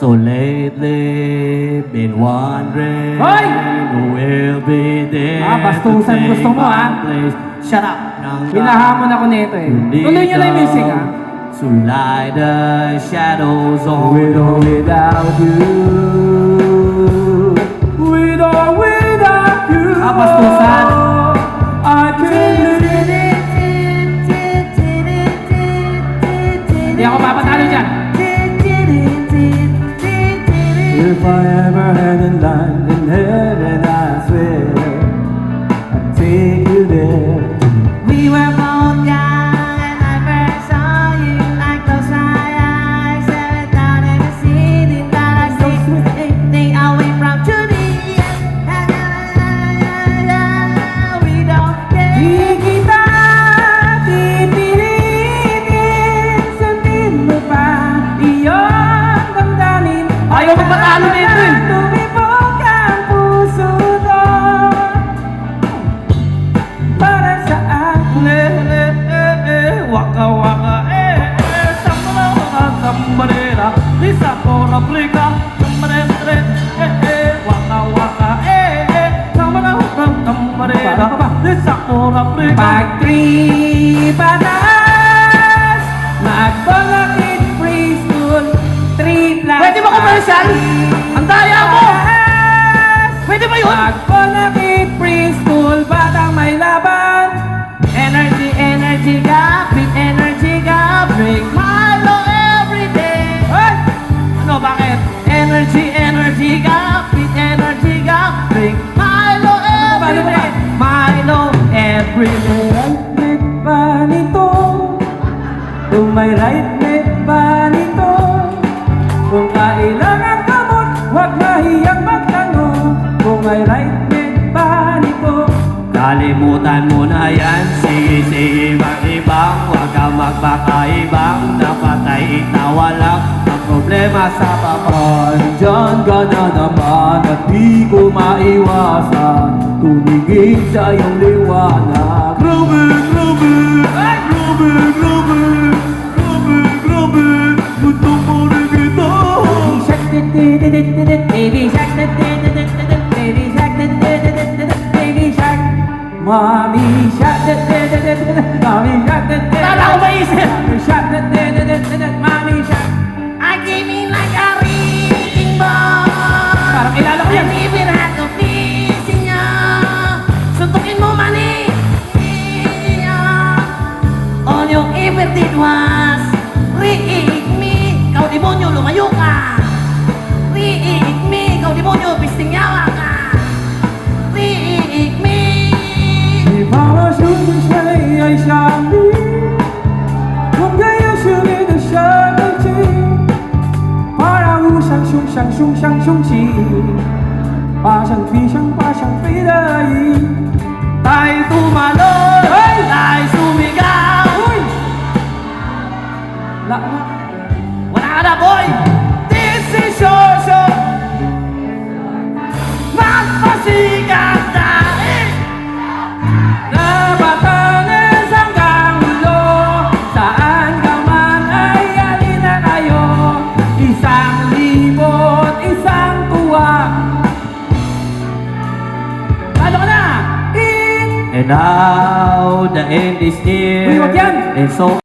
So lately, been wondering Hoy! who will be there Bastusan to gusto take mo, my place. Shut up! Hinahamon ako nito eh. Tuloy nyo lang yung music ha. To light the shadows on With or without you. With or without you. Bastusan! I can't live. Hindi ako papatalo dyan. If I ever had a land in heaven, I swear I'd take you there. We were both young and I first saw you. I closed my eyes, sat down in the city that I see. They away from Judy. We don't care. Di kita pipilitin, sundin mo pa iyong damdamin. Ayaw magpatalo nito eh. Tumibok ang puso ko para sa akin. Waka waka sambarera Lisa Cora Briga sambarera waka waka sambarera Lisa Cora Briga Pagtripatas, magpangakit preschool, 3 plus. Pwede ba commercial? Ang daya mo! Pwede ba yun? Magpangakit preschool, batang may laban. Energy, energy ka, big energy ka, break Milo every day. Ay! Ano, bakit? Energy, energy ka, big energy ka, break Milo every Paano ba? day. Milo every day. Right leg ba nito? Kung may right leg ba nito? Kung kailangan gamot, huwag mahiyang magtanong. Kung may right leg ba nito? Kalimutan mo na yan. Sige, ibang huwag ka magpakaibang. Napatay, itawa lang ang problema sa baba. Andyan ka na naman at di ko maiwasan. Tumigil sa iyong liwanag. Grabe, grabe, grabe, grabe, grabe, grabe, gusto mo rin kita. Baby shark, baby shark, baby shark, baby shark. Mommy shark, mommy shark, Tala ko maisip. mommy shark, mommy shark. I came in like a wrecking ball. Parang kilala ko yan. I'm even at the pleasing ya. Suntukin mo mani. All you ever did was reek me. Kau demonyo, lumayo ka. Reek me. Kau demonyo, pisting yawa ka. Reek me. 你把我手中水爱上你，我们要是你的生命体，把让无上凶上凶上凶器，爬上飞上爬上飞的翼，Tayo tumalon, tayo sumigaw. La Wala ka na, boy. This is your show. Magpasikat tayo. Nabatanes hanggang ulo, saan ka man ay alina kayo, 1,000 isang tuwa. Paano ka na? And now the end is near. Uy, wag yan. And so